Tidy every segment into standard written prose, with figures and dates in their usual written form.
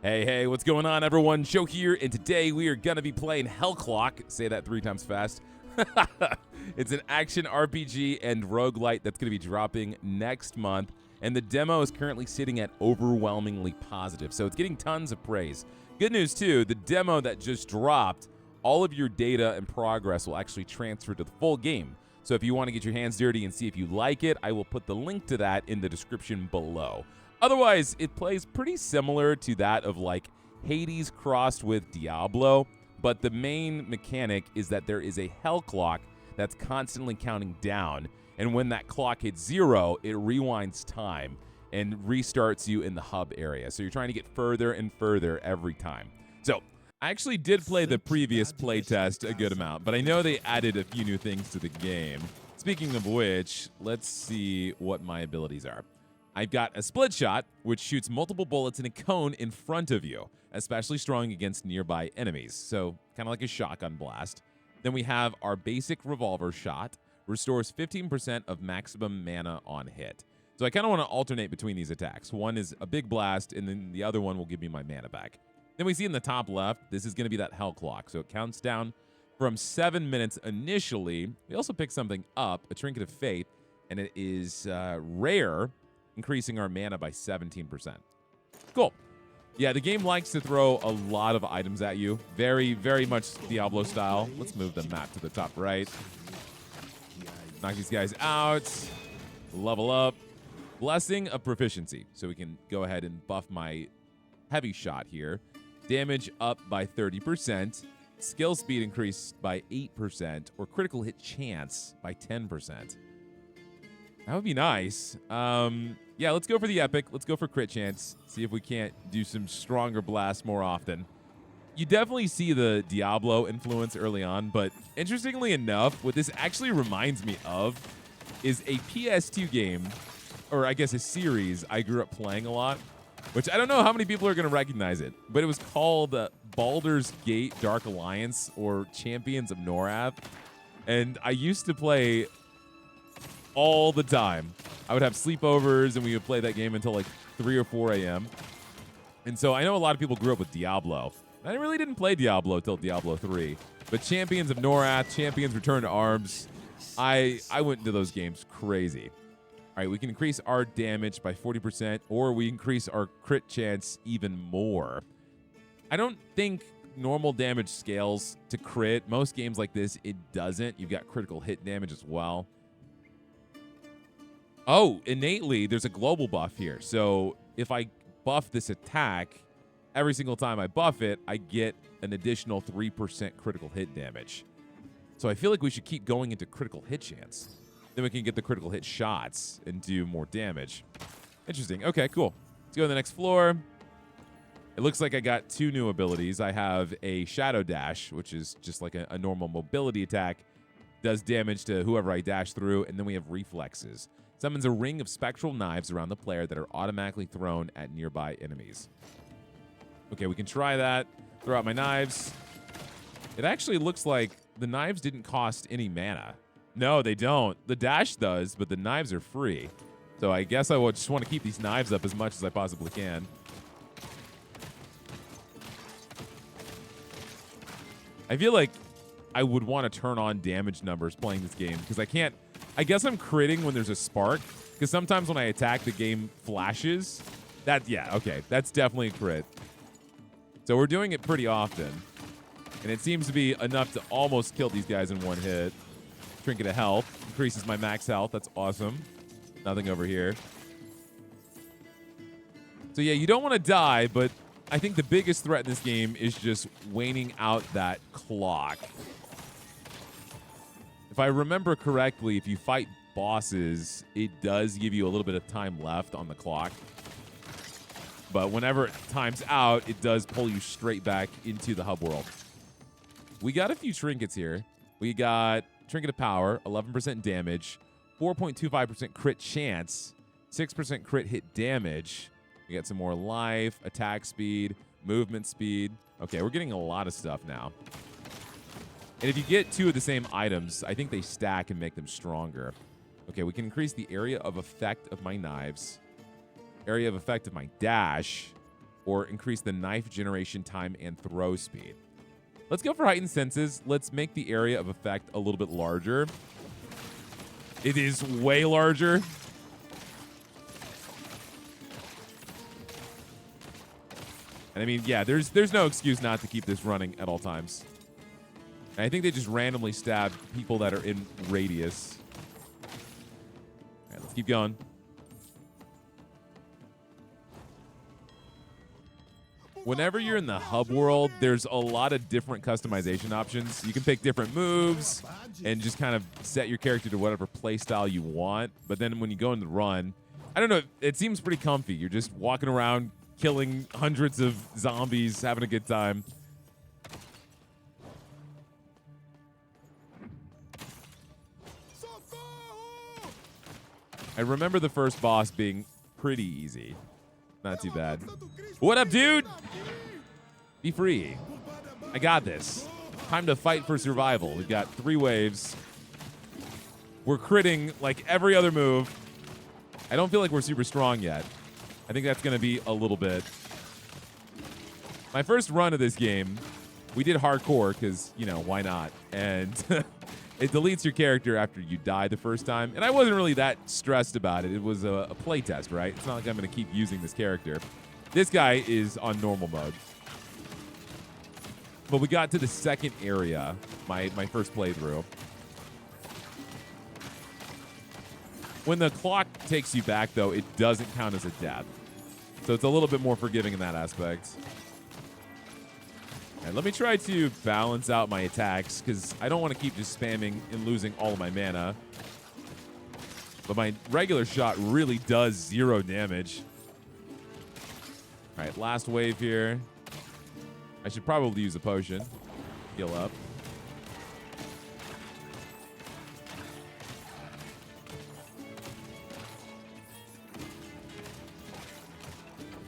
Hey, what's going on, everyone? Joe here, and today we are going to be playing Hellclock. Say that 3 times fast. It's an action RPG and roguelite that's going to be dropping next month, and the demo is currently sitting at overwhelmingly positive, so it's getting tons of praise. Good news, too, the demo that just dropped, all of your data and progress will actually transfer to the full game. So if you want to get your hands dirty and see if you like it, I will put the link to that in the description below. Otherwise, it plays pretty similar to that of like Hades crossed with Diablo, but the main mechanic is that there is a Hellclock that's constantly counting down, and when that clock hits 0, it rewinds time and restarts you in the hub area. So you're trying to get further and further every time. So I actually did play the previous playtest a good amount, but I know they added a few new things to the game. Speaking of which, let's see what my abilities are. I've got a split shot, which shoots multiple bullets in a cone in front of you, especially strong against nearby enemies, so kind of like a shotgun blast. Then we have our basic revolver shot, restores 15% of maximum mana on hit. So I kind of want to alternate between these attacks. One is a big blast, and then the other one will give me my mana back. Then we see in the top left, this is going to be that Hellclock, so it counts down from 7 minutes initially. We also pick something up, a Trinket of Faith, and it is rare, increasing our mana by 17%. Cool. Yeah, the game likes to throw a lot of items at you. Very, very much Diablo style. Let's move the map to the top right. Knock these guys out. Level up. Blessing of Proficiency. So we can go ahead and buff my heavy shot here. Damage up by 30%. Skill speed increased by 8%. Or critical hit chance by 10%. That would be nice. Yeah, let's go for the epic. Let's go for crit chance. See if we can't do some stronger blasts more often. You definitely see the Diablo influence early on, but interestingly enough, what this actually reminds me of is a PS2 game, or I guess a series I grew up playing a lot, which I don't know how many people are going to recognize it, but it was called Baldur's Gate Dark Alliance, or Champions of Norath, and I used to play all the time. I would have sleepovers and we would play that game until like 3 or 4 a.m. And so I know a lot of people grew up with Diablo. I really didn't play Diablo until Diablo 3. But Champions of Norath, Champions Return to Arms, I went into those games crazy. All right, we can increase our damage by 40%, or we increase our crit chance even more. I don't think normal damage scales to crit. Most games like this, it doesn't. You've got critical hit damage as well. Oh, innately, there's a global buff here. So if I buff this attack, every single time I buff it, I get an additional 3% critical hit damage. So I feel like we should keep going into critical hit chance. Then we can get the critical hit shots and do more damage. Interesting. Okay, cool. Let's go to the next floor. It looks like I got 2 new abilities. I have a Shadow Dash, which is just like a normal mobility attack. Does damage to whoever I dash through. And then we have Reflexes. Summons a ring of spectral knives around the player that are automatically thrown at nearby enemies. Okay, we can try that. Throw out my knives. It actually looks like the knives didn't cost any mana. No, they don't. The dash does, but the knives are free. So I guess I would just want to keep these knives up as much as I possibly can. I feel like I would want to turn on damage numbers playing this game because I guess I'm critting when there's a spark, because sometimes when I attack, the game flashes. Yeah, okay, that's definitely a crit. So we're doing it pretty often, and it seems to be enough to almost kill these guys in one hit. Trinket of Health increases my max health. That's awesome. Nothing over here. So yeah, you don't want to die, but I think the biggest threat in this game is just waning out that clock. If I remember correctly, if you fight bosses, it does give you a little bit of time left on the clock. But whenever it times out, it does pull you straight back into the hub world. We got a few trinkets here. We got Trinket of Power, 11% damage, 4.25% crit chance, 6% crit hit damage. We got some more life, attack speed, movement speed. Okay, we're getting a lot of stuff now. And if you get 2 of the same items, I think they stack and make them stronger. Okay, we can increase the area of effect of my knives, area of effect of my dash, or increase the knife generation time and throw speed. Let's go for heightened senses. Let's make the area of effect a little bit larger. It is way larger. And I mean, yeah, there's no excuse not to keep this running at all times. And I think they just randomly stab people that are in radius. All right, let's keep going. Whenever you're in the hub world, there's a lot of different customization options. You can pick different moves and just kind of set your character to whatever playstyle you want. But then when you go in the run, I don't know, it seems pretty comfy. You're just walking around, killing hundreds of zombies, having a good time. I remember the first boss being pretty easy. Not too bad. What up, dude? Be free. I got this. Time to fight for survival. We've got 3 waves. We're critting like every other move. I don't feel like we're super strong yet. I think that's going to be a little bit. My first run of this game, we did hardcore because, you know, why not? And it deletes your character after you die the first time. And I wasn't really that stressed about it. It was a play test, right? It's not like I'm going to keep using this character. This guy is on normal mode. But we got to the second area, my first playthrough. When the clock takes you back, though, it doesn't count as a death. So it's a little bit more forgiving in that aspect. And let me try to balance out my attacks, because I don't want to keep just spamming and losing all of my mana. But my regular shot really does 0 damage. All right, last wave here. I should probably use a potion. Heal up.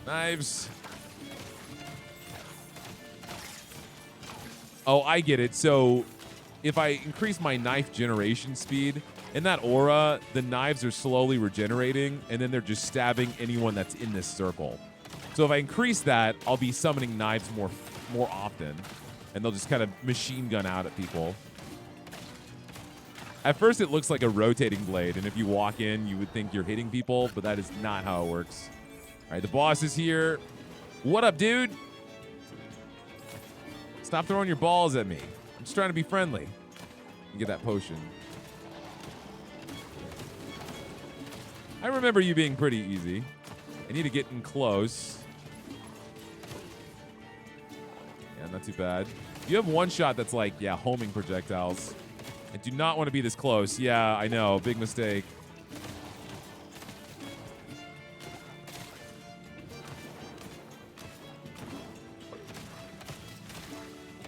Knives. Oh, I get it. So if I increase my knife generation speed, in that aura, the knives are slowly regenerating, and then they're just stabbing anyone that's in this circle. So if I increase that, I'll be summoning knives more often, and they'll just kind of machine gun out at people. At first, it looks like a rotating blade, and if you walk in, you would think you're hitting people, but that is not how it works. All right, the boss is here. What up, dude? Stop throwing your balls at me. I'm just trying to be friendly. You get that potion. I remember you being pretty easy. I need to get in close. Yeah, not too bad. You have one shot that's like, yeah, homing projectiles. I do not want to be this close. Yeah, I know. Big mistake.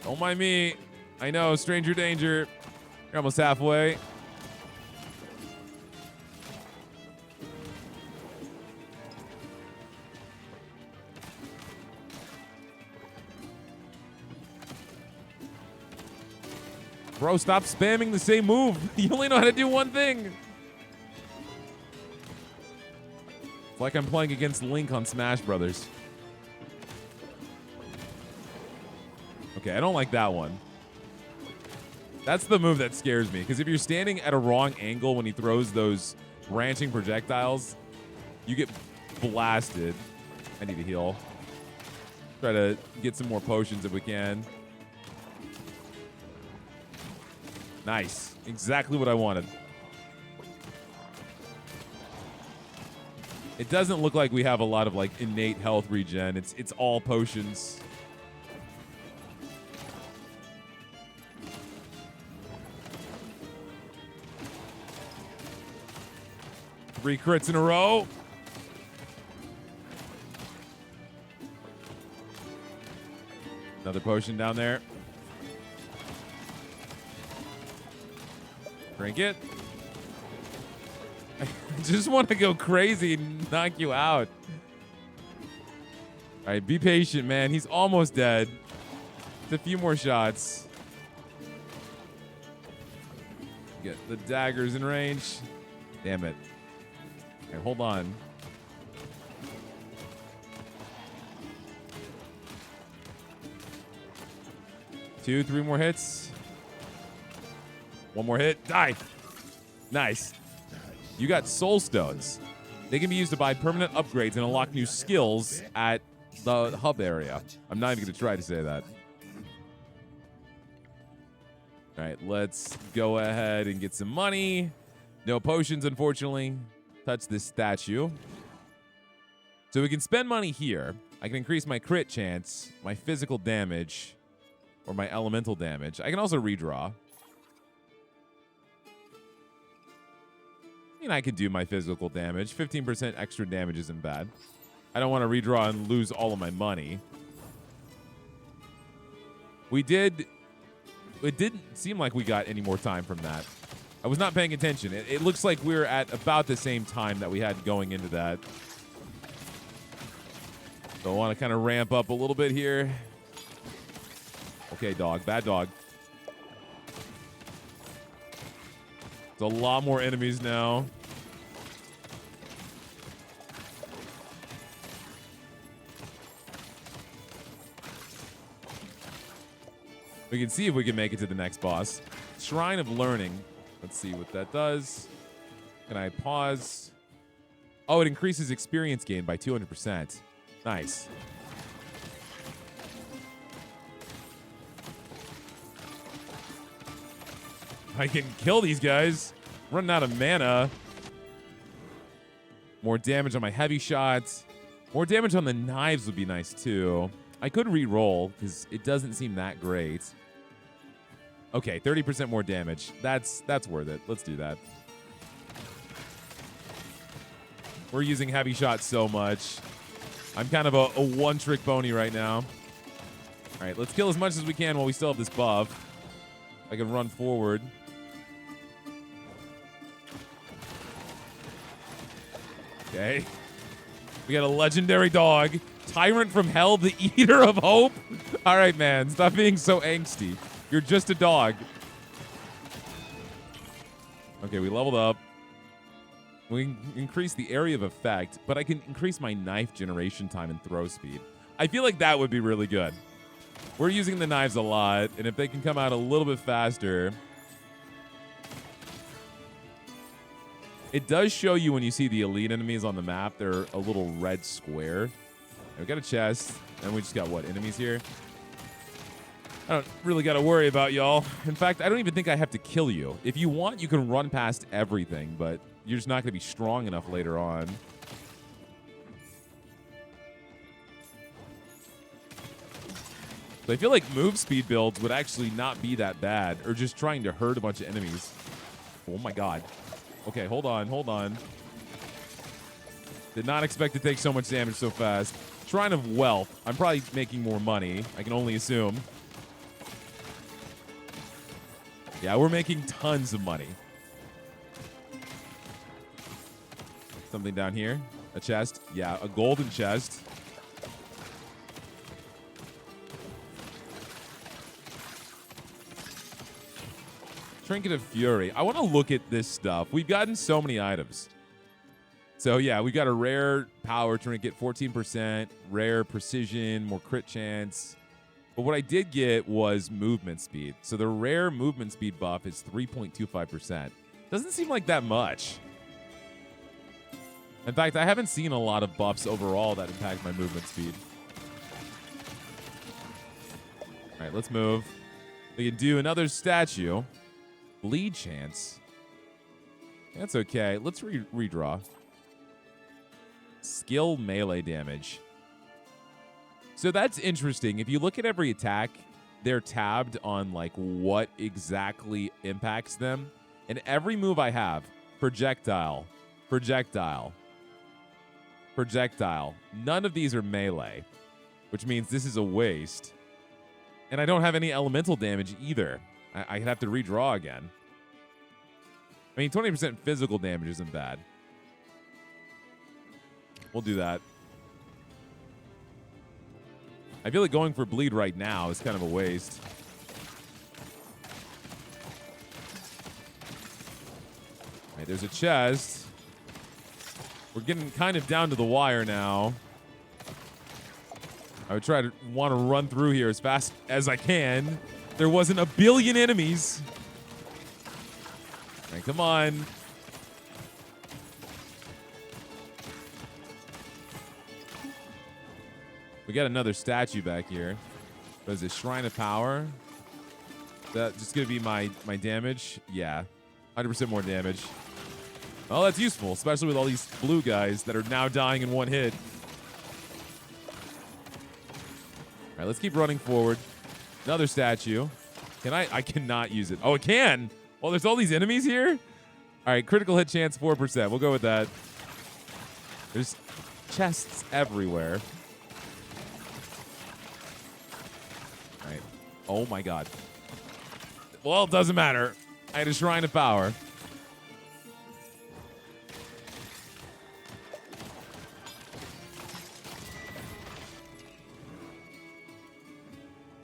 Don't mind me. I know, stranger danger. You're almost halfway. Bro, stop spamming the same move. You only know how to do one thing. It's like I'm playing against Link on Smash Brothers. Okay, I don't like that one. That's the move that scares me, because if you're standing at a wrong angle when he throws those branching projectiles, you get blasted. I need to heal. Try to get some more potions if we can. Nice. Exactly what I wanted. It doesn't look like we have a lot of like innate health regen. It's all potions. 3 crits in a row. Another potion down there. Drink it. I just want to go crazy and knock you out. All right, be patient, man. He's almost dead. It's a few more shots. Get the daggers in range. Damn it. Okay, hold on. 2, 3 more hits. 1 more hit. Die. Nice. You got soul stones. They can be used to buy permanent upgrades and unlock new skills at the hub area. I'm not even going to try to say that. All right, let's go ahead and get some money. No potions, unfortunately. Touch this statue. So we can spend money here. I can increase my crit chance, my physical damage, or my elemental damage. I can also redraw. And I could do my physical damage. 15% extra damage isn't bad. I don't want to redraw and lose all of my money. It didn't seem like we got any more time from that. I was not paying attention. It looks like we're at about the same time that we had going into that. So I want to kind of ramp up a little bit here. Okay, dog. Bad dog. There's a lot more enemies now. We can see if we can make it to the next boss. Shrine of Learning. Let's see what that does. Can I pause? Oh, it increases experience gain by 200%. Nice. I can kill these guys. Running out of mana. More damage on my heavy shots. More damage on the knives would be nice too. I could re-roll because it doesn't seem that great. Okay, 30% more damage. That's worth it. Let's do that. We're using heavy shots so much. I'm kind of a one-trick pony right now. All right, let's kill as much as we can while we still have this buff. I can run forward. Okay. We got a legendary dog. Tyrant from Hell, the Eater of Hope. All right, man. Stop being so angsty. You're just a dog. Okay, we leveled up. We can increase the area of effect, but I can increase my knife generation time and throw speed. I feel like that would be really good. We're using the knives a lot, and if they can come out a little bit faster. It does show you when you see the elite enemies on the map, they're a little red square. We got a chest, and we just got, what, enemies here? I don't really got to worry about y'all. In fact, I don't even think I have to kill you. If you want, you can run past everything, but you're just not going to be strong enough later on. So I feel like move speed builds would actually not be that bad, or just trying to hurt a bunch of enemies. Oh my god. Okay, hold on, hold on. Did not expect to take so much damage so fast. Shrine of Wealth. I'm probably making more money. I can only assume. Yeah, we're making tons of money. Something down here. A chest. Yeah, a golden chest. Trinket of Fury. I want to look at this stuff. We've gotten so many items. So, yeah, we got a rare power trinket, 14%, rare precision, more crit chance. But what I did get was movement speed. So the rare movement speed buff is 3.25%. Doesn't seem like that much. In fact, I haven't seen a lot of buffs overall that impact my movement speed. All right, let's move. We can do another statue. Bleed chance. That's okay. Let's redraw. Skill melee damage. So that's interesting. If you look at every attack, they're tabbed on like what exactly impacts them. And every move I have, projectile, projectile, projectile. None of these are melee, which means this is a waste. And I don't have any elemental damage either. I'd have to redraw again. I mean, 20% physical damage isn't bad. We'll do that. I feel like going for bleed right now is kind of a waste. All right, there's a chest. We're getting kind of down to the wire now. I would want to run through here as fast as I can. There wasn't a billion enemies. All right, come on. We got another statue back here. What is this? Shrine of Power? That just gonna be my damage? Yeah. 100% more damage. Oh, that's useful, especially with all these blue guys that are now dying in one hit. All right, let's keep running forward. Another statue. Can I cannot use it. Oh, it can. Well, there's all these enemies here. All right, critical hit chance 4%. We'll go with that. There's chests everywhere. All right. Oh my God. Well, it doesn't matter. I had a Shrine of Power.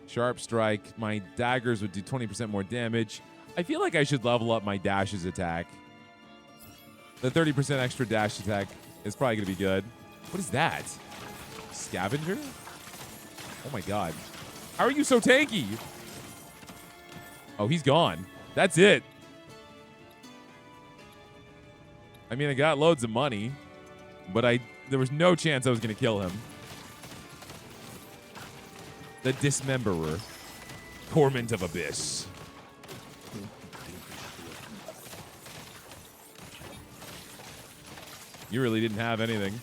Sharp Strike. My daggers would do 20% more damage. I feel like I should level up my dashes attack. The 30% extra dash attack is probably going to be good. What is that? Scavenger? Oh my God. How are you so tanky? Oh, he's gone. That's it. I mean, I got loads of money, but there was no chance I was going to kill him. The Dismemberer. Torment of Abyss. You really didn't have anything.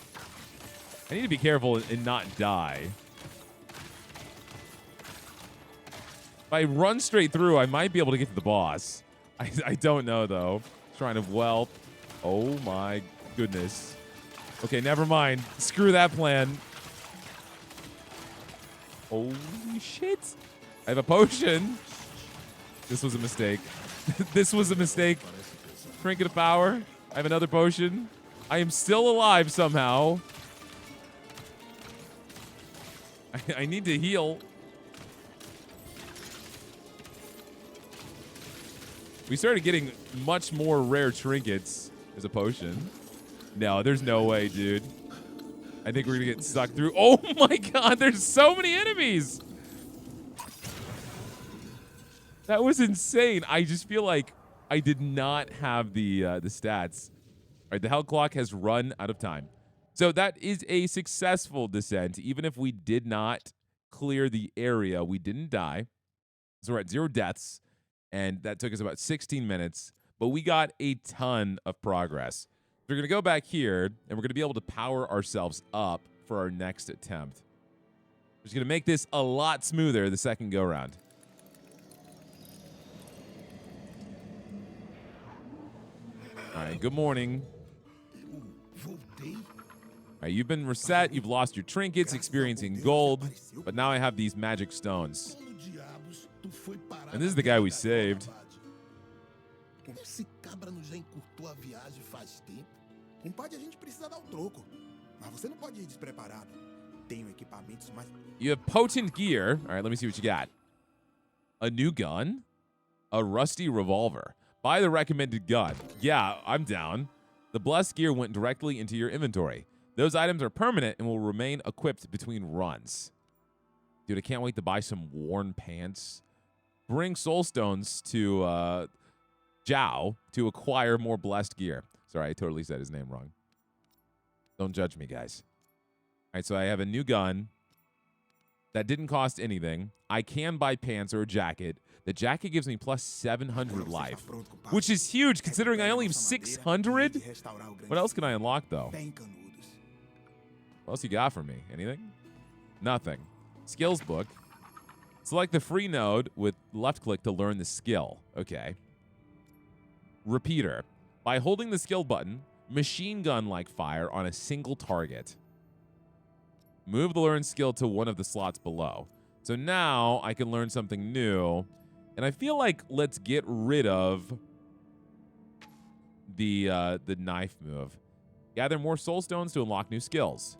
I need to be careful and not die. If I run straight through, I might be able to get to the boss. I don't know, though. Shrine of Wealth. Oh, my goodness. Okay, never mind. Screw that plan. Holy shit. I have a potion. This was a mistake. This was a mistake. Trinket of Power. I have another potion. I am still alive somehow. I need to heal. We started getting much more rare trinkets as a potion. No, there's no way, dude. I think we're gonna get sucked through. Oh my God, there's so many enemies. That was insane. I just feel like I did not have the stats. All right, the Hellclock has run out of time. So that is a successful descent. Even if we did not clear the area, we didn't die. So we're at 0 deaths, and that took us about 16 minutes, but we got a ton of progress. We're going to go back here, and we're going to be able to power ourselves up for our next attempt. We're just going to make this a lot smoother the second go-round. All right, good morning. All right, you've been reset, you've lost your trinkets, experiencing gold, but now I have these magic stones. And this is the guy we saved. You have potent gear. All right, let me see what you got. A new gun, a rusty revolver. Buy the recommended gun. Yeah, I'm down. The blessed gear went directly into your inventory. Those items are permanent and will remain equipped between runs. Dude, I can't wait to buy some worn pants. Bring soul stones to Zhao to acquire more blessed gear. Sorry, I totally said his name wrong. Don't judge me, guys. All right, so I have a new gun that didn't cost anything. I can buy pants or a jacket. The jacket gives me plus 700 life, which is huge considering I only have 600. What else can I unlock, though? What else you got for me? Anything? Nothing. Skills book. Select the free node with left click to learn the skill. Okay. Repeater. By holding the skill button, machine gun-like fire on a single target. Move the learn skill to one of the slots below. So now I can learn something new. And I feel like let's get rid of the knife move. Gather more soul stones to unlock new skills.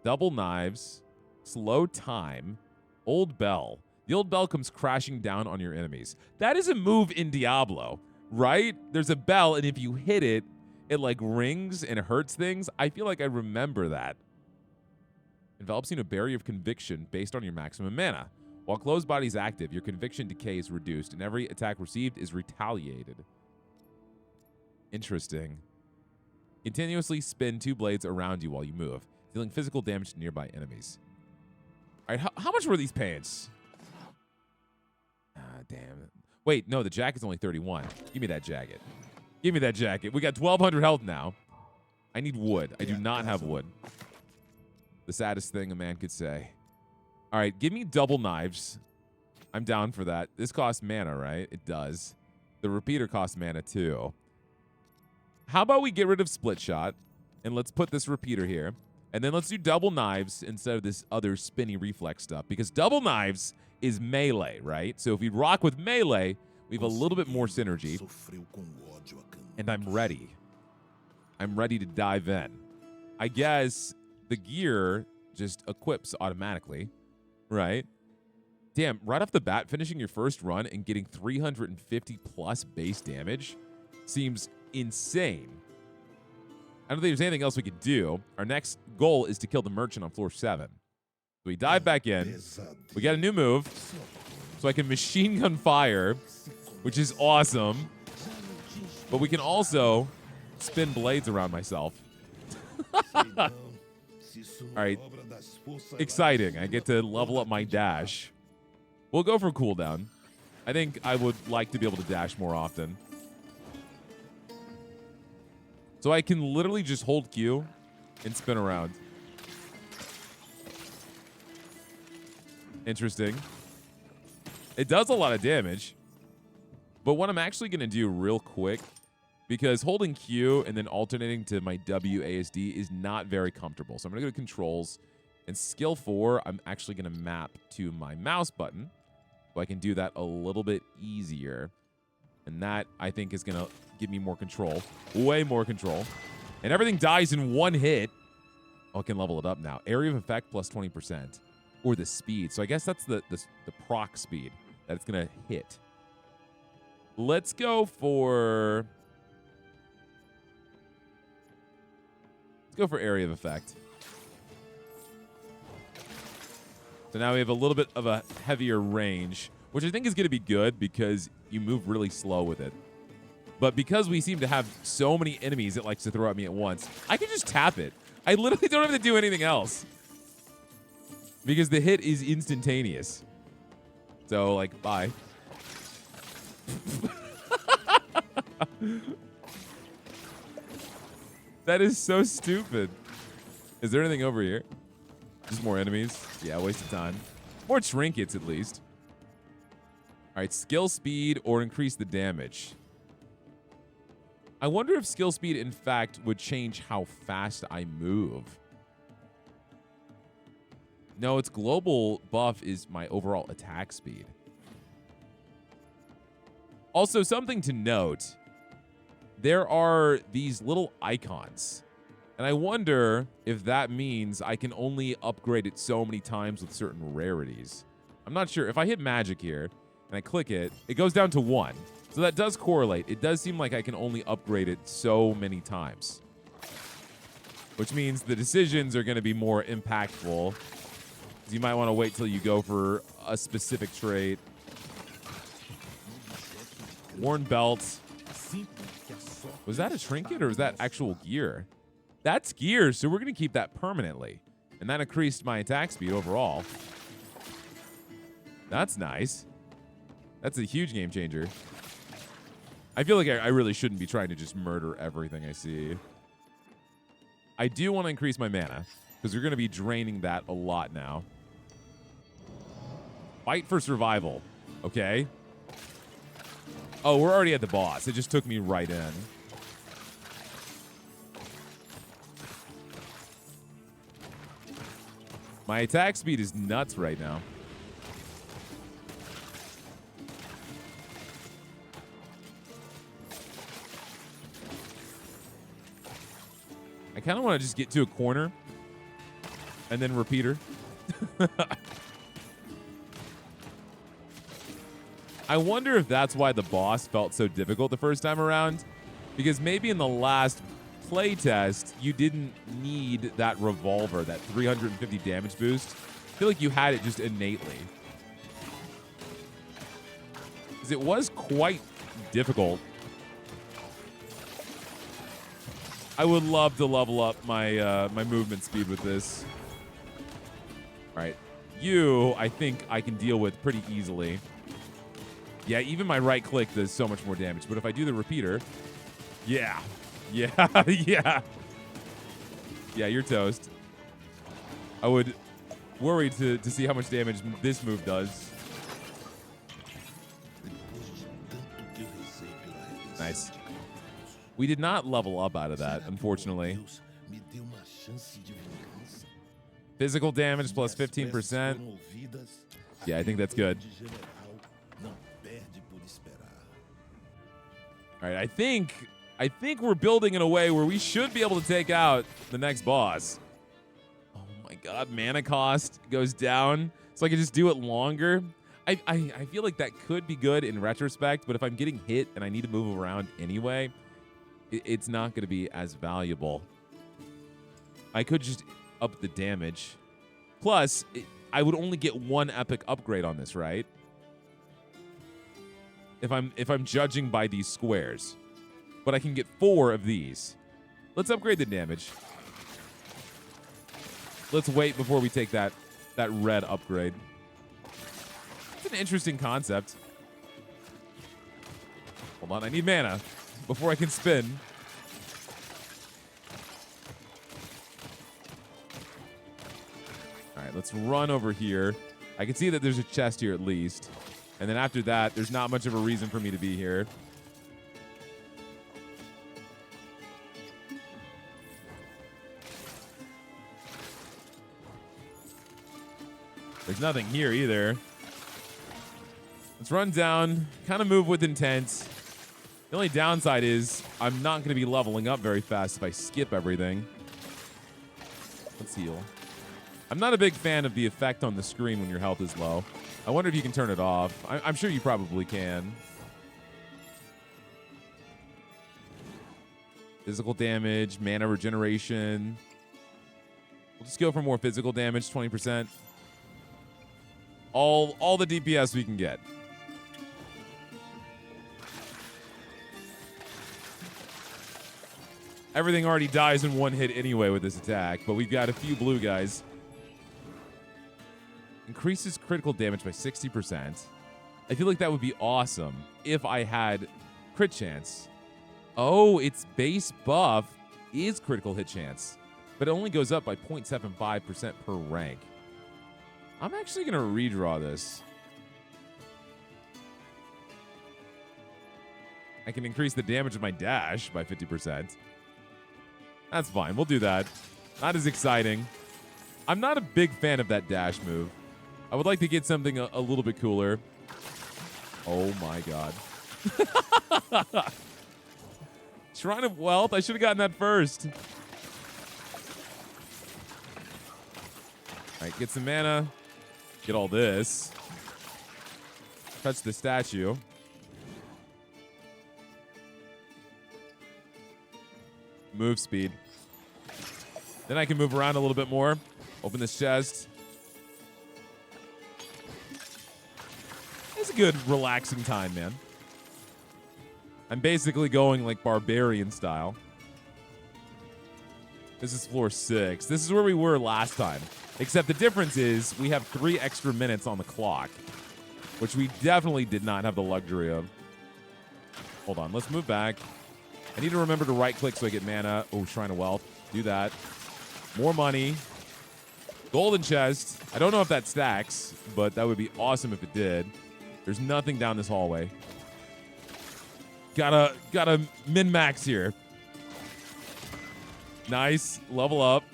Double knives. Slow time. Old bell. The old bell comes crashing down on your enemies. That is a move in Diablo, right? There's a bell, and if you hit it, it like rings and hurts things. I feel like I remember that. Envelops you in a barrier of conviction based on your maximum mana. While closed body is active, your conviction decay is reduced, and every attack received is retaliated. Interesting. Continuously spin 2 blades around you while you move, dealing physical damage to nearby enemies. All right, how much were these pants? Ah, damn. Wait, no, the jacket's only 31. Give me that jacket. Give me that jacket. We got 1,200 health now. I need wood. I do not have wood. The saddest thing a man could say. All right, give me double knives. I'm down for that. This costs mana, right? It does. The repeater costs mana too. How about we get rid of split shot and let's put this repeater here. And then let's do double knives instead of this other spinny reflex stuff, because double knives is melee, right? So if we rock with melee, we have a little bit more synergy. And I'm ready. I'm ready to dive in. I guess the gear just equips automatically, right? Damn, right off the bat, finishing your first run and getting 350 plus base damage seems insane. I don't think there's anything else we could do. Our next goal is to kill the merchant on floor 7. So we dive back in. We got a new move. So I can machine gun fire, which is awesome. But we can also spin blades around myself. All right. Exciting. I get to level up my dash. We'll go for cooldown. I think I would like to be able to dash more often. So I can literally just hold Q and spin around. Interesting. It does a lot of damage. But what I'm actually going to do real quick, because holding Q and then alternating to my WASD is not very comfortable. So I'm going to go to controls, and skill 4, I'm actually going to map to my mouse button. So I can do that a little bit easier. And that, I think, is going to give me more control. Way more control. And everything dies in one hit. Oh, I can level it up now. Area of effect plus 20%. Or the speed. So I guess that's the proc speed that it's going to hit. Let's go for... Let's go for area of effect. So now we have a little bit of a heavier range, which I think is going to be good because you move really slow with it. But because we seem to have so many enemies it likes to throw at me at once, I can just tap it. I literally don't have to do anything else. Because the hit is instantaneous. So, like, bye. That is so stupid. Is there anything over here? Just more enemies? Yeah, waste of time. More trinkets, at least. All right, skill speed or increase the damage. I wonder if skill speed, in fact, would change how fast I move. No, its global buff is my overall attack speed. Also, something to note, there are these little icons. And I wonder if that means I can only upgrade it so many times with certain rarities. I'm not sure. If I hit magic here and I click it, it goes down to 1. So that does correlate. It does seem like I can only upgrade it so many times. Which means the decisions are going to be more impactful. You might want to wait till you go for a specific trait. Worn belt. Was that a trinket or was that actual gear? That's gear, so we're going to keep that permanently. And that increased my attack speed overall. That's nice. That's a huge game changer. I feel like I really shouldn't be trying to just murder everything I see. I do want to increase my mana, because we're going to be draining that a lot now. Fight for survival. Okay. Oh, we're already at the boss. It just took me right in. My attack speed is nuts right now. I kind of want to just get to a corner and then repeater. I wonder if that's why the boss felt so difficult the first time around. Because maybe in the last playtest, you didn't need that revolver, that 350 damage boost. I feel like you had it just innately. Because it was quite difficult. I would love to level up my my movement speed with this. All right. You, I think I can deal with pretty easily. Yeah, even my right click does so much more damage. But if I do the repeater, yeah. Yeah, yeah. Yeah, you're toast. I would worry to see how much damage this move does. Nice. We did not level up out of that, unfortunately. Physical damage plus 15%. Yeah, I think that's good. All right, I think we're building in a way where we should be able to take out the next boss. Oh my god, mana cost goes down, so I can just do it longer. I feel like that could be good in retrospect, but if I'm getting hit and I need to move around anyway, it's not going to be as valuable. I could just up the damage. Plus, I would only get one epic upgrade on this, right? If I'm judging by these squares. But I can get 4 of these. Let's upgrade the damage. Let's wait before we take that red upgrade. It's an interesting concept. Hold on, I need mana before I can spin. All right, let's run over here. I can see that there's a chest here at least. And then after that, there's not much of a reason for me to be here. There's nothing here either. Let's run down, kind of move with intent. The only downside is I'm not going to be leveling up very fast if I skip everything. Let's heal. I'm not a big fan of the effect on the screen when your health is low. I wonder if you can turn it off. I'm sure you probably can. Physical damage, mana regeneration. We'll just go for more physical damage, 20%. All the DPS we can get. Everything already dies in one hit anyway with this attack, but we've got a few blue guys. Increases critical damage by 60%. I feel like that would be awesome if I had crit chance. Oh, its base buff is critical hit chance, but it only goes up by 0.75% per rank. I'm actually going to redraw this. I can increase the damage of my dash by 50%. That's fine. We'll do that. Not as exciting. I'm not a big fan of that dash move. I would like to get something a little bit cooler. Oh my god. Shrine of Wealth. I should have gotten that first. All right, get some mana. Get all this. Touch the statue. Move speed. Then I can move around a little bit more. Open this chest. It's a good relaxing time, man. I'm basically going like barbarian style. This is floor 6. This is where we were last time. Except the difference is we have 3 extra minutes on the clock, which we definitely did not have the luxury of. Hold on, let's move back. I need to remember to right click so I get mana. Oh, Shrine of Wealth. Do that. More money. Golden chest. I don't know if that stacks, but that would be awesome if it did. There's nothing down this hallway. Gotta min-max here. Nice. Level up.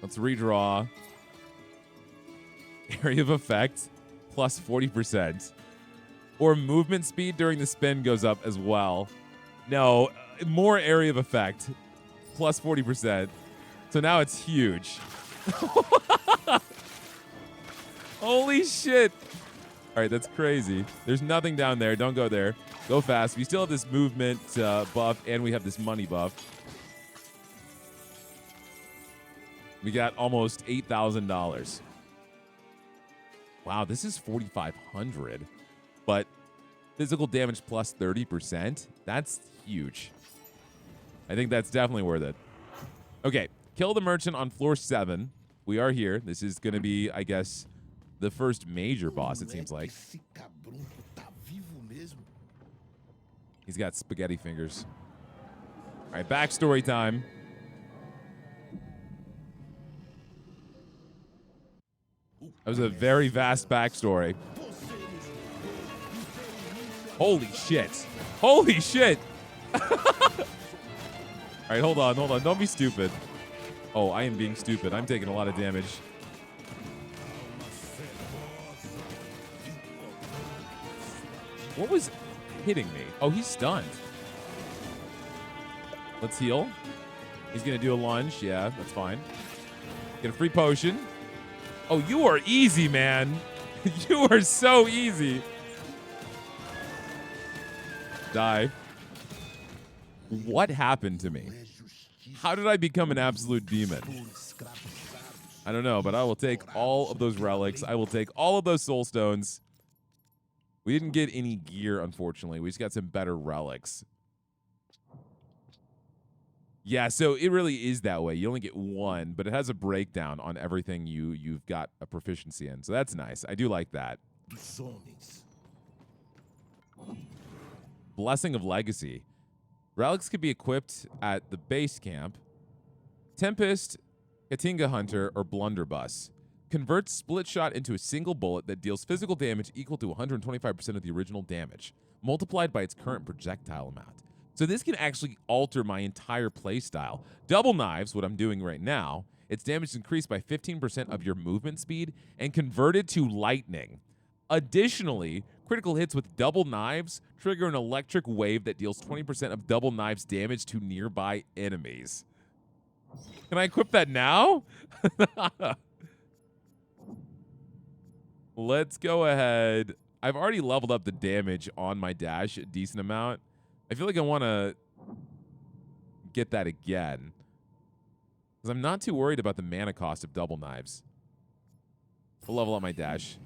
Let's redraw. Area of effect plus 40%. Or movement speed during the spin goes up as well. No, more area of effect plus 40%. So now it's huge. Holy shit. All right, that's crazy. There's nothing down there. Don't go there. Go fast. We still have this movement buff, and we have this money buff. We got almost $8,000. Wow, this is 4,500. But physical damage plus 30%? That's huge. I think that's definitely worth it. Okay, kill the merchant on floor 7. We are here. This is going to be, I guess, the first major boss, it seems like. He's got spaghetti fingers. All right, backstory time. That was a very vast backstory. Holy shit. Holy shit. All right, hold on. Don't be stupid. Oh, I am being stupid. I'm taking a lot of damage. What was hitting me? Oh, he's stunned. Let's heal. He's going to do a lunge. Yeah, that's fine. Get a free potion. Oh, you are easy, man. You are so easy. Die. What happened to me? How did I become an absolute demon? I don't know, but I will take all of those relics. I will take all of those soul stones. We didn't get any gear, unfortunately. We just got some better relics. Yeah, so it really is that way. You only get one, but it has a breakdown on everything you've got a proficiency in. So that's nice. I do like that. Blessing of Legacy. Relics could be equipped at the base camp. Tempest, Katinga Hunter, or Blunderbuss. Converts split shot into a single bullet that deals physical damage equal to 125% of the original damage, multiplied by its current projectile amount. So this can actually alter my entire playstyle. Double Knives, what I'm doing right now, its damage is increased by 15% of your movement speed and converted to lightning. Additionally, critical hits with Double Knives trigger an electric wave that deals 20% of Double Knives damage to nearby enemies. Can I equip that now? Let's go ahead. I've already leveled up the damage on my dash a decent amount. I feel like I want to get that again, because I'm not too worried about the mana cost of Double Knives. We'll level up my dash.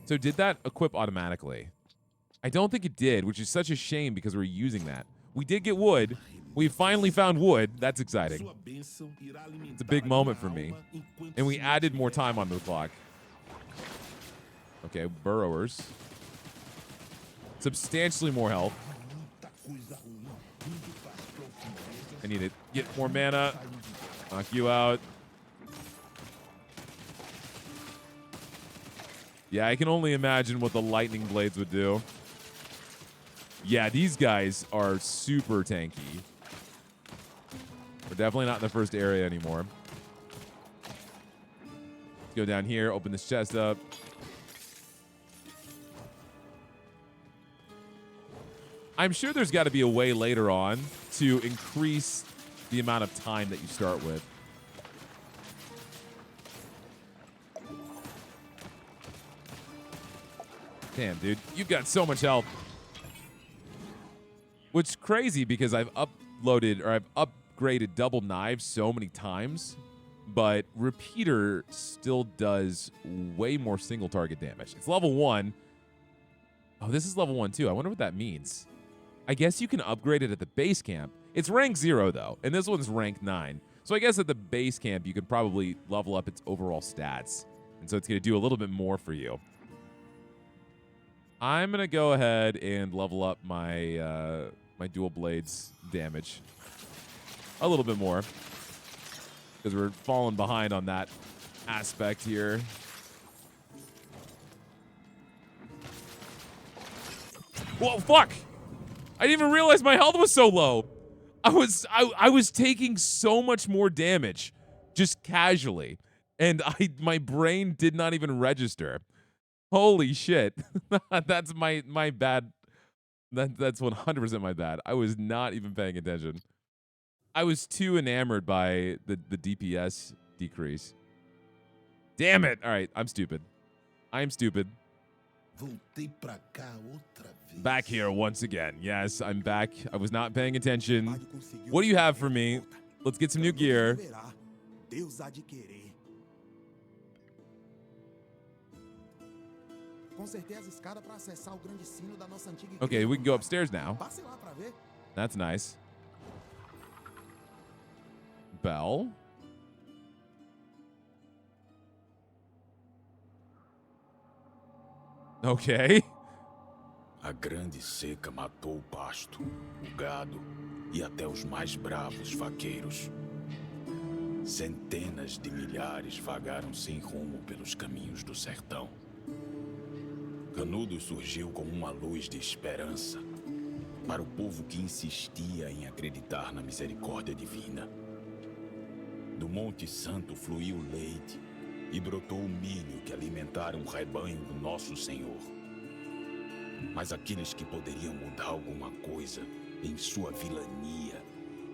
So did that equip automatically? I don't think it did, which is such a shame because we're using that. We did get wood. We finally found wood. That's exciting. It's a big moment for me. And we added more time onto the clock. Okay, burrowers. Substantially more health. I need to get more mana. Knock you out. Yeah, I can only imagine what the lightning blades would do. Yeah, these guys are super tanky. We're definitely not in the first area anymore. Let's go down here, open this chest up. I'm sure there's got to be a way later on to increase the amount of time that you start with. Damn, dude. You've got so much health. Which is crazy because I've upgraded Double Knives so many times, but Repeater still does way more single target damage. It's level 1. Oh, this is level 1 too. I wonder what that means. I guess you can upgrade it at the base camp. It's rank 0 though, and this one's rank 9. So I guess at the base camp you could probably level up its overall stats. And so it's going to do a little bit more for you. I'm going to go ahead and level up my my dual blades damage a little bit more, because we're falling behind on that aspect here. Whoa, fuck! I didn't even realize my health was so low. I was taking so much more damage just casually, and my brain did not even register. Holy shit. That's my bad. That's 100% my bad. I was not even paying attention. I was too enamored by the DPS decrease. Damn it. All right, I'm stupid. I'm stupid. Back here once again. Yes, I'm back. I was not paying attention. What do you have for me? Let's get some new gear. Okay, we can go upstairs now. That's nice. Bell. Okay. A grande seca matou o pasto, o gado e até os mais bravos vaqueiros. Centenas de milhares vagaram sem rumo pelos caminhos do sertão. Canudos surgiu como uma luz de esperança para o povo que insistia em acreditar na misericórdia divina. Do Monte Santo fluiu leite e brotou o milho que alimentaram o rebanho do nosso Senhor. Mas aqueles que poderiam mudar alguma coisa em sua vilania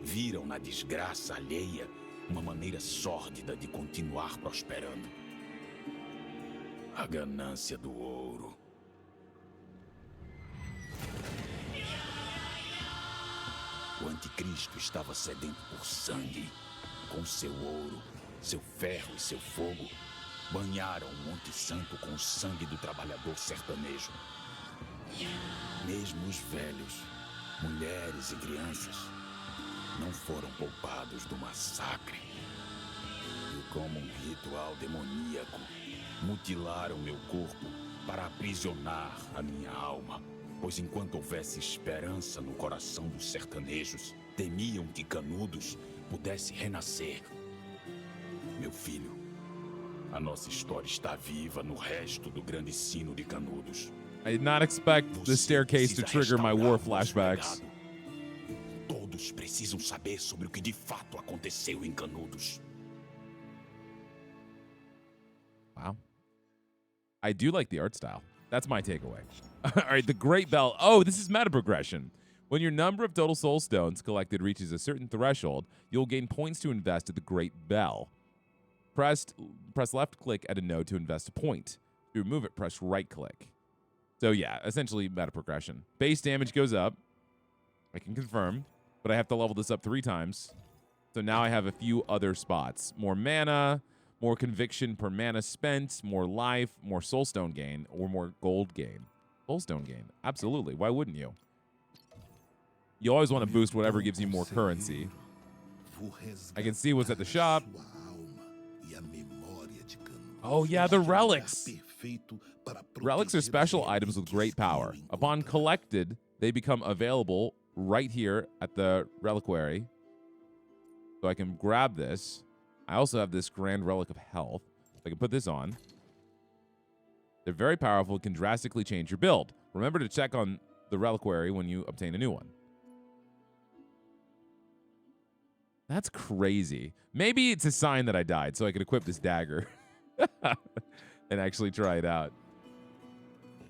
viram na desgraça alheia uma maneira sórdida de continuar prosperando. A ganância do ouro. O anticristo estava sedento por sangue. Com seu ouro, seu ferro e seu fogo, banharam o Monte Santo com o sangue do trabalhador sertanejo. Mesmo os velhos, mulheres e crianças não foram poupados do massacre. E como um ritual demoníaco, mutilaram meu corpo para aprisionar a minha alma. Pois enquanto houvesse esperança no coração dos sertanejos, temiam que Canudos pudesse renascer. Meu filho, a nossa história está viva no resto do grande sino de Canudos. I did not expect the staircase to trigger my war flashbacks. Todos precisam saber sobre o que de fato aconteceu em Canudos. Wow. I do like the art style. That's my takeaway. All right, the Great Bell. Oh, this is meta progression. When your number of total soul stones collected reaches a certain threshold, you'll gain points to invest at the Great Bell. Press left click at a node to invest a point. To remove it, press right click. So yeah, essentially meta progression. Base damage goes up. I can confirm, but I have to level this up 3 times. So now I have a few other spots. More mana, more conviction per mana spent, more life, more soulstone gain, or more gold gain. Soulstone gain, absolutely. Why wouldn't you? You always want to boost whatever gives you more currency. I can see what's at the shop. Oh yeah, the relics. Relics are special items with great power. Upon collected, they become available right here at the reliquary. So I can grab this. I also have this Grand Relic of Health. I can put this on. They're very powerful, can drastically change your build. Remember to check on the reliquary when you obtain a new one. That's crazy. Maybe it's a sign that I died, so I could equip this dagger and actually try it out.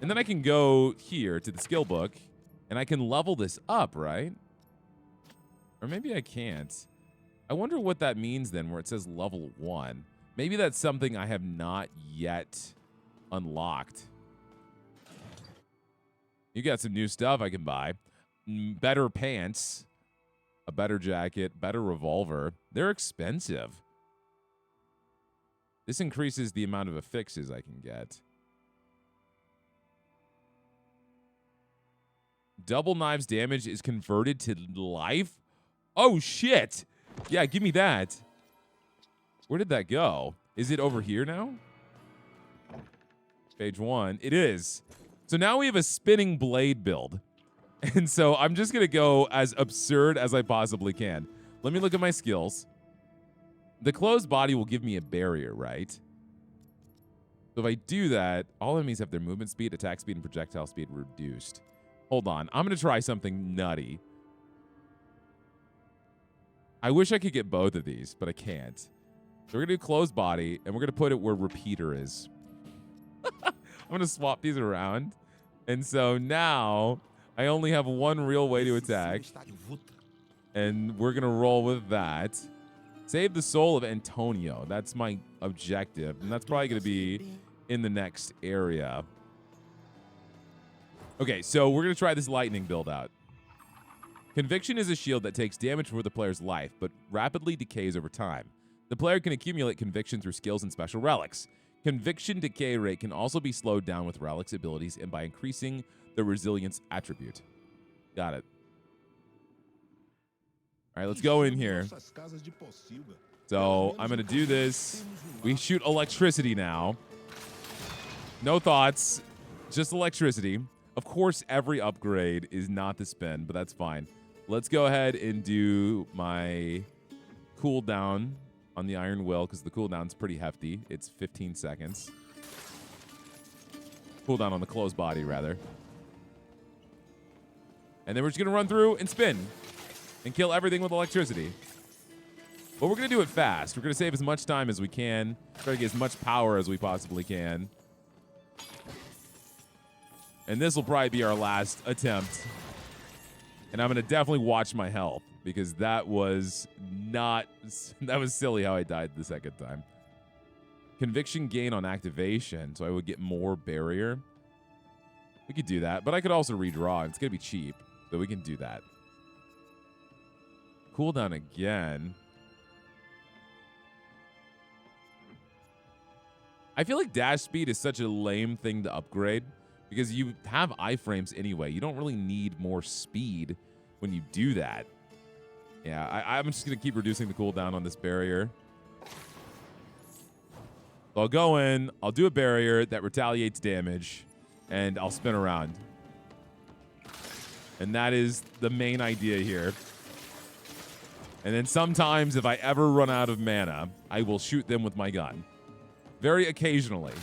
And then I can go here to the skill book, and I can level this up, right? Or maybe I can't. I wonder what that means then, where it says level 1. Maybe that's something I have not yet unlocked. You got some new stuff I can buy. Better pants, a better jacket, better revolver. They're expensive. This increases the amount of affixes I can get. Double knives damage is converted to life? Oh, shit. Yeah, give me that. Where did that go? Is it over here now? Page 1. It is. So now we have a spinning blade build. And so I'm just going to go as absurd as I possibly can. Let me look at my skills. The closed body will give me a barrier, right? So if I do that, all enemies have their movement speed, attack speed, and projectile speed reduced. Hold on. I'm going to try something nutty. I wish I could get both of these, but I can't. So we're going to do closed body, and we're going to put it where repeater is. I'm going to swap these around. And so now I only have one real way to attack. And we're going to roll with that. Save the soul of Antonio. That's my objective. And that's probably going to be in the next area. Okay, so we're going to try this lightning build out. Conviction is a shield that takes damage for the player's life, but rapidly decays over time. The player can accumulate conviction through skills and special relics. Conviction decay rate can also be slowed down with relics abilities and by increasing the resilience attribute. Got it. All right, let's go in here. So I'm going to do this. We shoot electricity now. No thoughts, just electricity. Of course, every upgrade is not the spin, but that's fine. Let's go ahead and do my cooldown on the Iron Will, because the cooldown's pretty hefty. It's 15 seconds. Cooldown on the closed body, rather. And then we're just going to run through and spin and kill everything with electricity. But we're going to do it fast. We're going to save as much time as we can. Try to get as much power as we possibly can. And this will probably be our last attempt. And I'm going to definitely watch my health, because that was silly how I died the second time. Conviction gain on activation, so I would get more barrier. We could do that, but I could also redraw. It's going to be cheap, so we can do that. Cooldown again. I feel like dash speed is such a lame thing to upgrade, because you have iframes anyway. You don't really need more speed when you do that. Yeah, I'm just going to keep reducing the cooldown on this barrier. So I'll go in, I'll do a barrier that retaliates damage, and I'll spin around. And that is the main idea here. And then sometimes, if I ever run out of mana, I will shoot them with my gun. Very occasionally.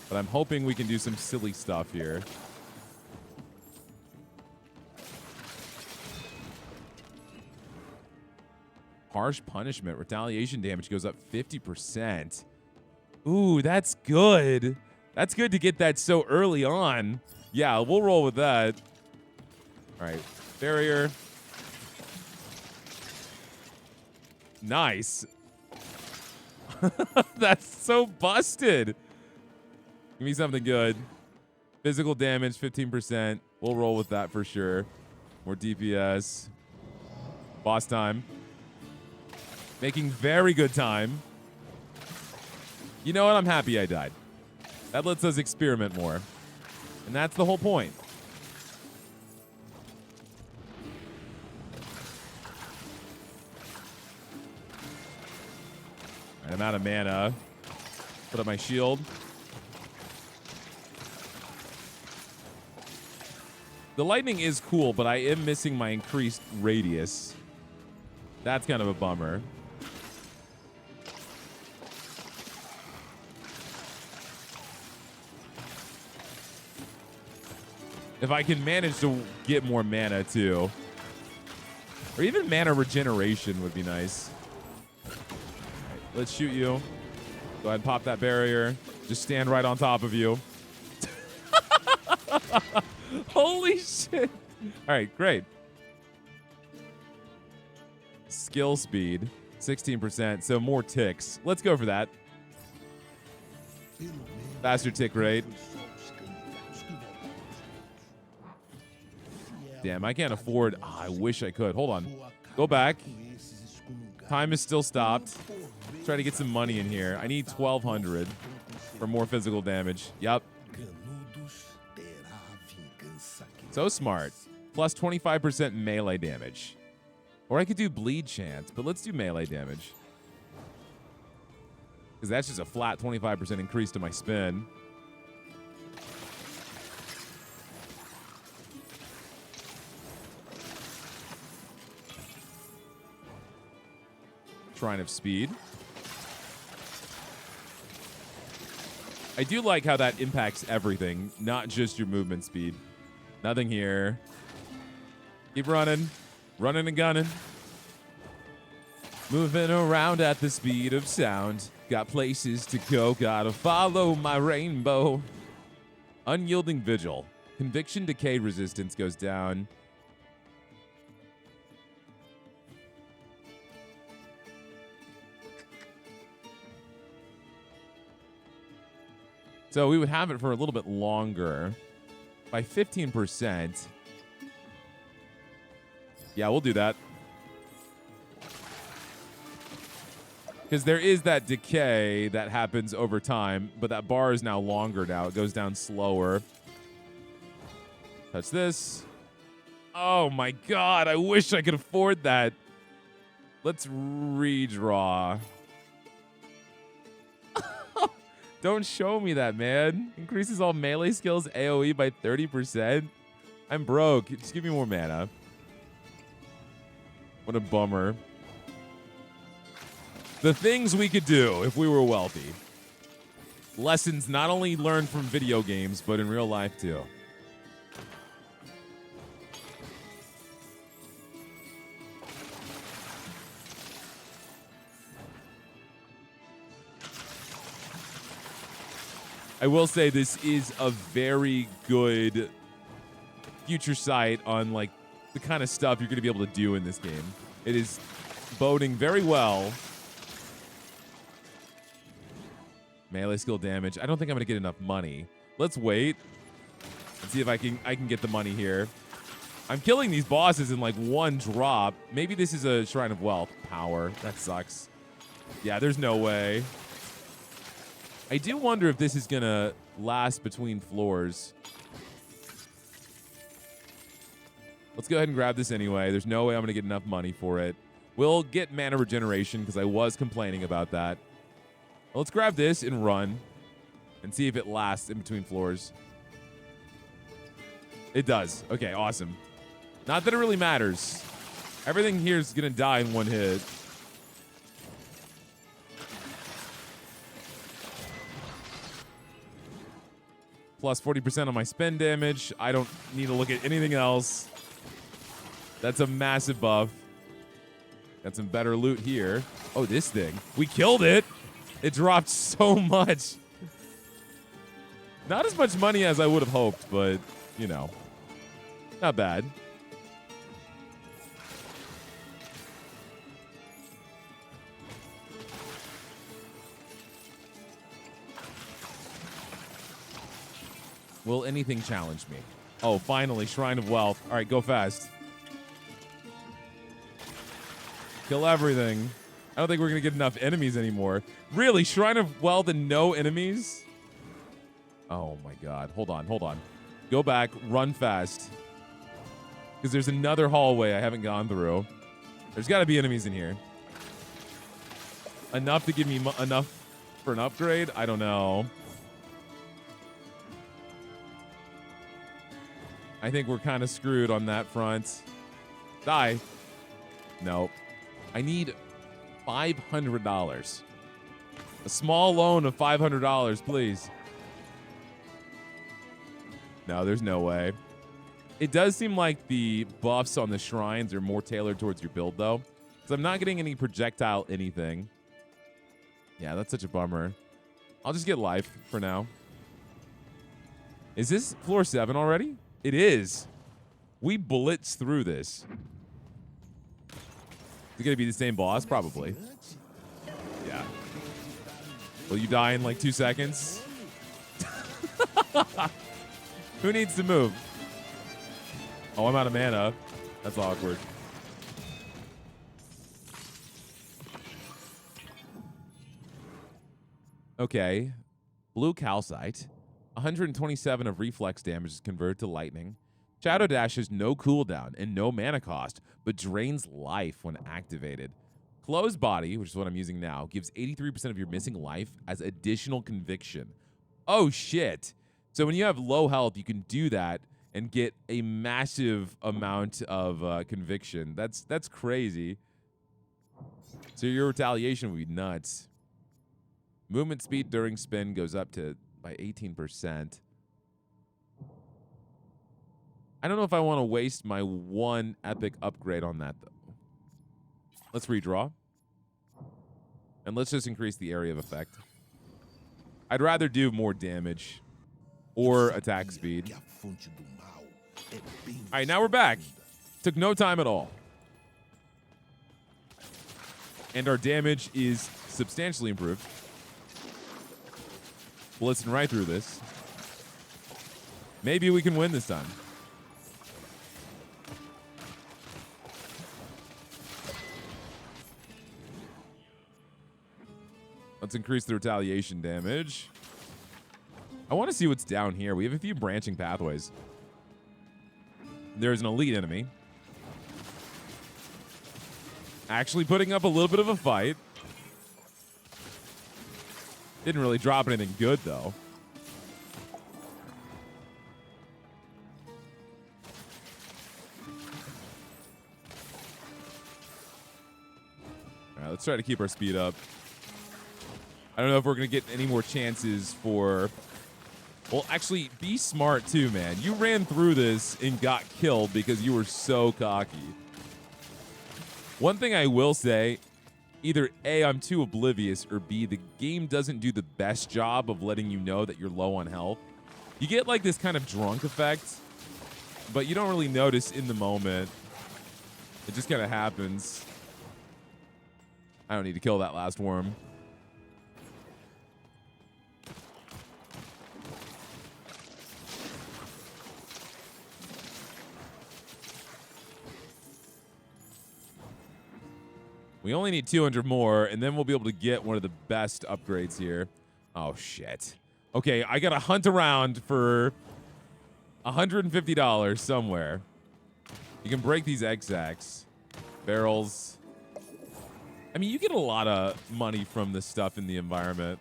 But I'm hoping we can do some silly stuff here. Harsh punishment. Retaliation damage goes up 50%. Ooh, that's good. That's good to get that so early on. Yeah, we'll roll with that. All right. Barrier. Nice. That's so busted. Give me something good. Physical damage, 15%. We'll roll with that for sure. More DPS. Boss time. Making very good time. You know what? I'm happy I died. That lets us experiment more. And that's the whole point. All right, I'm out of mana. Put up my shield. The lightning is cool, but I am missing my increased radius. That's kind of a bummer. If I can manage to get more mana, too. Or even mana regeneration would be nice. All right, let's shoot you. Go ahead and pop that barrier. Just stand right on top of you. Holy shit. All right, great. Skill speed, 16%, so more ticks. Let's go for that. Faster tick rate. Damn, I can't afford... Oh, I wish I could. Hold on. Go back. Time is still stopped. Try to get some money in here. I need 1,200 for more physical damage. Yep. So smart. Plus 25% melee damage. Or I could do bleed chance, but let's do melee damage. Because that's just a flat 25% increase to my spin. Shrine of Speed. I do like how that impacts everything, not just your movement speed. Nothing here. Keep running. Running and gunning. Moving around at the speed of sound. Got places to go, gotta follow my rainbow. Unyielding Vigil. Conviction decay resistance goes down. So we would have it for a little bit longer by 15%. Yeah, we'll do that. Because there is that decay that happens over time, but that bar is now longer now. It goes down slower. Touch this. Oh my god, I wish I could afford that. Let's redraw. Don't show me that, man. Increases all melee skills AoE by 30%. I'm broke. Just give me more mana. What a bummer. The things we could do if we were wealthy. Lessons not only learned from video games, but in real life too. I will say this is a very good future sight on like the kind of stuff you're going to be able to do in this game. It is boding very well. Melee skill damage. I don't think I'm going to get enough money. Let's wait and see if I can get the money here. I'm killing these bosses in like one drop. Maybe this is a Shrine of Wealth. Power. That sucks. Yeah, there's no way. I do wonder if this is going to last between floors. Let's go ahead and grab this anyway. There's no way I'm going to get enough money for it. We'll get mana regeneration because I was complaining about that. Well, let's grab this and run and see if it lasts in between floors. It does. Okay, awesome. Not that it really matters. Everything here is going to die in one hit. Plus 40% on my spend damage. I don't need to look at anything else. That's a massive buff. Got some better loot here. Oh, this thing. We killed it. It dropped so much. Not as much money as I would have hoped, but, you know, not bad. Will anything challenge me? Oh, finally, Shrine of Wealth. All right, go fast. Kill everything. I don't think we're going to get enough enemies anymore. Really? Shrine of Wealth and no enemies? Oh, my God. Hold on, hold on. Go back. Run fast. Because there's another hallway I haven't gone through. There's got to be enemies in here. Enough to give me enough for an upgrade? I don't know. I think we're kind of screwed on that front. Die. Nope. I need $500. A small loan of $500, please. No, there's no way. It does seem like the buffs on the shrines are more tailored towards your build, though. Because I'm not getting any projectile anything. Yeah, that's such a bummer. I'll just get life for now. Is this floor 7 already? It is. We blitz through this. Is it going to be the same boss? Probably. Yeah. Will you die in like 2 seconds? Who needs to move? Oh, I'm out of mana. That's awkward. Okay. Blue calcite. 127 of reflex damage is converted to lightning. Shadow Dash has no cooldown and no mana cost, but drains life when activated. Closed Body, which is what I'm using now, gives 83% of your missing life as additional conviction. Oh, shit. So when you have low health, you can do that and get a massive amount of conviction. That's crazy. So your retaliation would be nuts. Movement speed during spin goes up to by 18%. I don't know if I want to waste my one epic upgrade on that, though. Let's redraw. And let's just increase the area of effect. I'd rather do more damage or attack speed. All right, now we're back. Took no time at all. And our damage is substantially improved. blitzing right through this. Maybe we can win this time. Let's increase the retaliation damage. I want to see what's down here. We have a few branching pathways. There's an elite enemy. Actually putting up a little bit of a fight. Didn't really drop anything good, though. All right, let's try to keep our speed up. I don't know if we're going to get any more chances for... Well, actually, be smart, too, man. You ran through this and got killed because you were so cocky. One thing I will say, either A, I'm too oblivious, or B, the game doesn't do the best job of letting you know that you're low on health. You get, like, this kind of drunk effect, but you don't really notice in the moment. It just kind of happens. I don't need to kill that last worm. We only need 200 more, and then we'll be able to get one of the best upgrades here. Oh, shit. Okay, I got to hunt around for $150 somewhere. You can break these egg sacs. Barrels. I mean, you get a lot of money from this stuff in the environment.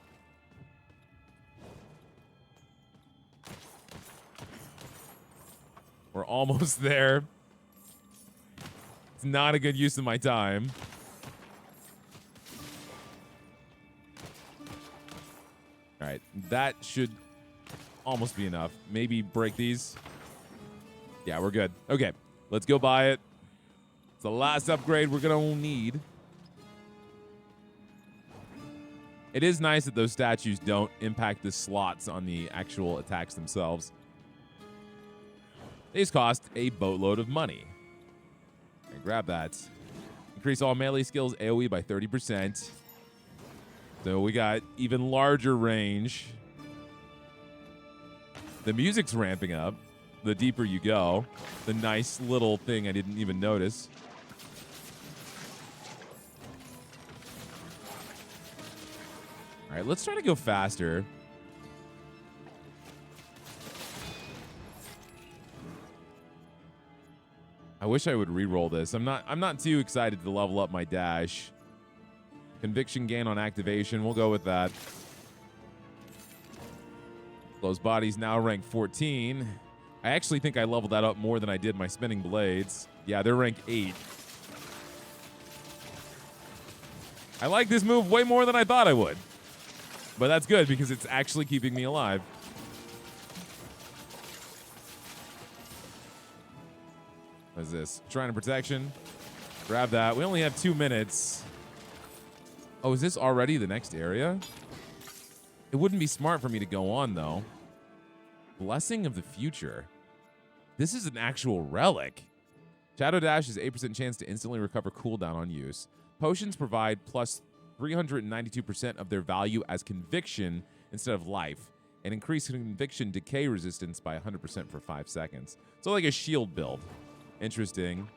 We're almost there. It's not a good use of my time. All right, that should almost be enough. Maybe break these. Yeah, we're good. Okay, let's go buy it. It's the last upgrade we're going to need. It is nice that those statues don't impact the slots on the actual attacks themselves. These cost a boatload of money. Okay, grab that. Increase all melee skills AoE by 30%. So we got even larger range. The music's ramping up the deeper you go. The nice little thing I didn't even notice. All right, let's try to go faster. I wish I would re-roll this. I'm not too excited to level up my dash. Conviction gain on activation. We'll go with that. Those bodies now rank 14. I actually think I leveled that up more than I did my spinning blades. Yeah, they're rank 8. I like this move way more than I thought I would. But that's good because it's actually keeping me alive. What is this? Shrine of Protection. Grab that. We only have 2 minutes. Oh, is this already the next area? It wouldn't be smart for me to go on, though. Blessing of the Future. This is an actual relic. Shadow Dash has 8% chance to instantly recover cooldown on use. Potions provide plus 392% of their value as conviction instead of life, and increase conviction decay resistance by 100% for 5 seconds. So like a shield build. Interesting.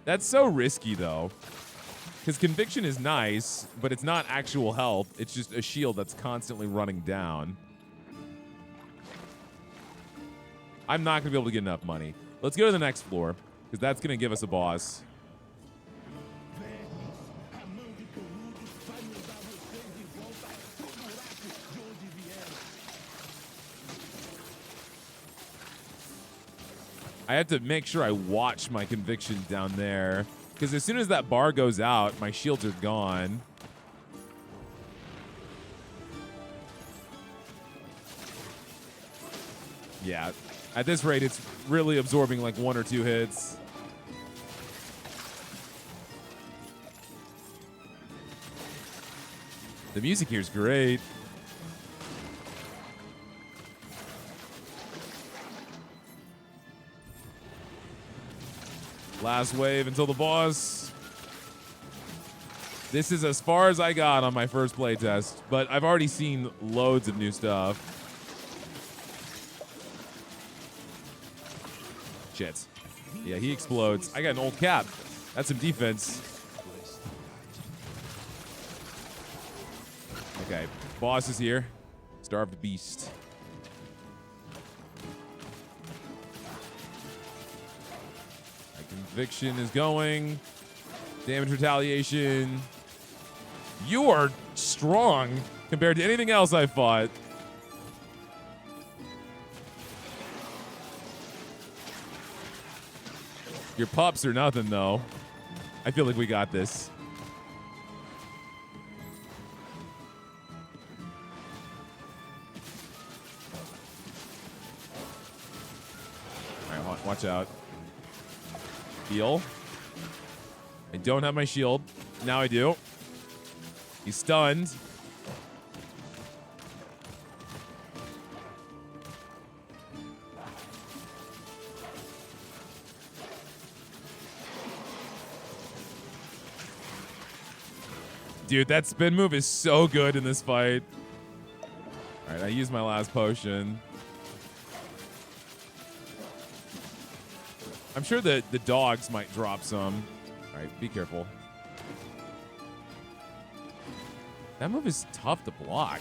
That's so risky, though, because conviction is nice, but it's not actual health. It's just a shield that's constantly running down. I'm not going to be able to get enough money. Let's go to the next floor, because that's going to give us a boss. I have to make sure I watch my conviction down there, because as soon as that bar goes out, my shields are gone. Yeah, at this rate, it's really absorbing like 1 or 2 hits. The music here is great. Last wave until the boss. This is as far as I got on my first playtest, but I've already seen loads of new stuff. Shit. Yeah, he explodes. I got an old cap. That's some defense. Okay, boss is here. Starved beast. My conviction is going. Damage retaliation. You are strong compared to anything else I fought. Your pups are nothing, though. I feel like we got this. All right, watch out. Heal. I don't have my shield. Now I do. He's stunned. Dude, that spin move is so good in this fight. All right, I used my last potion. I'm sure that the dogs might drop some. All right, be careful. That move is tough to block.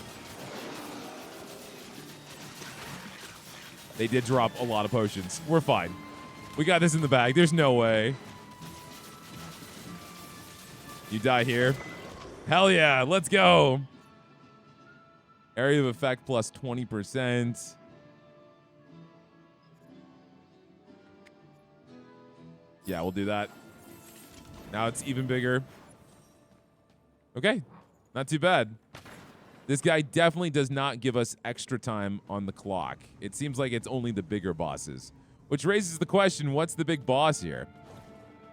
They did drop a lot of potions. We're fine. We got this in the bag. There's no way. You die here. Hell yeah, let's go. Area of effect plus 20%. Yeah, we'll do that. Now it's even bigger. Okay, not too bad. This guy definitely does not give us extra time on the clock. It seems like it's only the bigger bosses, which raises the question, what's the big boss here?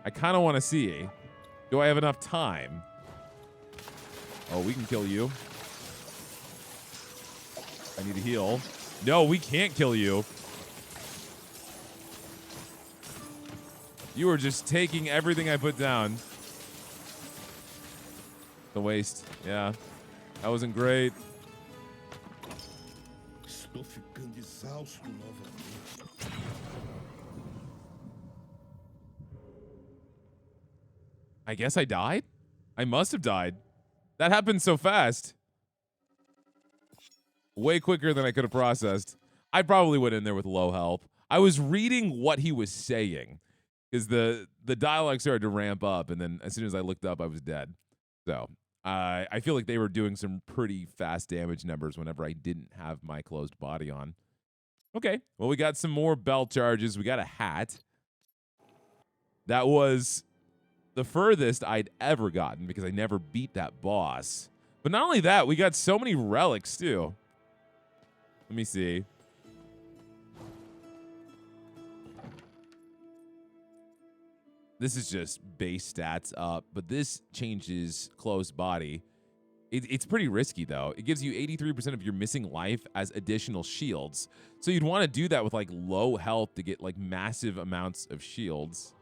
I kind of want to see. Do I have enough time? Oh, we can kill you. I need to heal. No, we can't kill you. You are just taking everything I put down. The waste. Yeah. That wasn't great. Estou ficando exausto novamente. I guess I died? I must have died. That happened so fast. Way quicker than I could have processed. I probably went in there with low health. I was reading what he was saying because the dialogue started to ramp up, and then as soon as I looked up, I was dead. So I feel like they were doing some pretty fast damage numbers whenever I didn't have my closed body on. Okay, well, we got some more bell charges. We got a hat. That was the furthest I'd ever gotten because I never beat that boss. But not only that, we got so many relics too. Let me see. This is just base stats up, but this changes closed body. It's pretty risky though. It gives you 83% of your missing life as additional shields. So you'd want to do that with like low health to get like massive amounts of shields.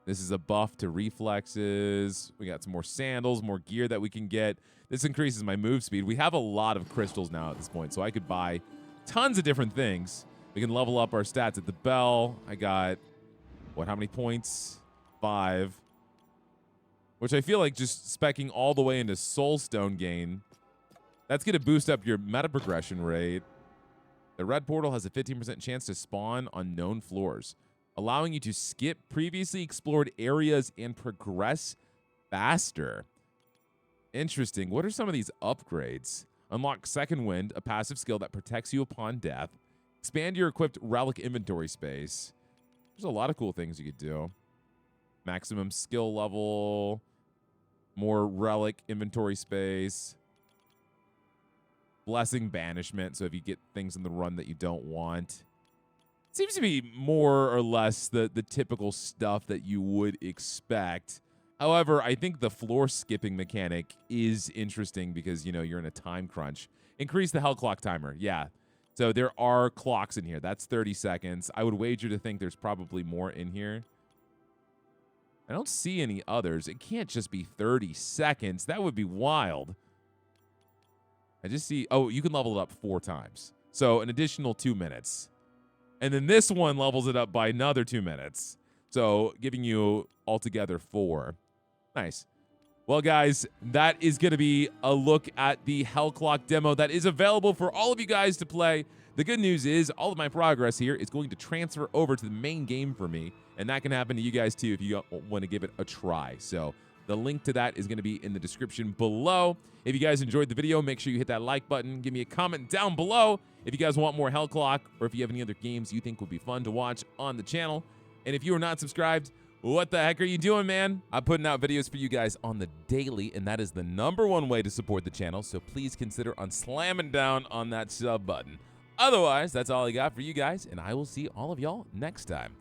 This is a buff to reflexes. We got some more sandals, more gear that we can get. This increases my move speed. We have a lot of crystals now at this point, so I could buy tons of different things. We can level up our stats at the bell. I got, what, how many points? 5. Which I feel like just speccing all the way into soulstone gain, that's going to boost up your meta progression rate. The red portal has a 15% chance to spawn on known floors, allowing you to skip previously explored areas and progress faster. Interesting. What are some of these upgrades? Unlock Second Wind, a passive skill that protects you upon death. Expand your equipped relic inventory space. There's a lot of cool things you could do. Maximum skill level. More relic inventory space. Blessing banishment, so if you get things in the run that you don't want. Seems to be more or less the typical stuff that you would expect. However, I think the floor skipping mechanic is interesting because, you know, you're in a time crunch. Increase the Hellclock timer. Yeah. So there are clocks in here. That's 30 seconds. I would wager to think there's probably more in here. I don't see any others. It can't just be 30 seconds. That would be wild. I just see, oh, you can level it up 4 times. So an additional 2 minutes. And then this one levels it up by another 2 minutes. So giving you altogether 4. Nice. Well, guys, that is going to be a look at the Hellclock demo that is available for all of you guys to play. The good news is all of my progress here is going to transfer over to the main game for me, and that can happen to you guys too if you want to give it a try. So the link to that is going to be in the description below. If you guys enjoyed the video, make sure you hit that like button. Give me a comment down below if you guys want more Hellclock or if you have any other games you think would be fun to watch on the channel. And if you are not subscribed, what the heck are you doing, man? I'm putting out videos for you guys on the daily, and that is the #1 way to support the channel, so please consider on slamming down on that sub button. Otherwise, that's all I got for you guys, and I will see all of y'all next time.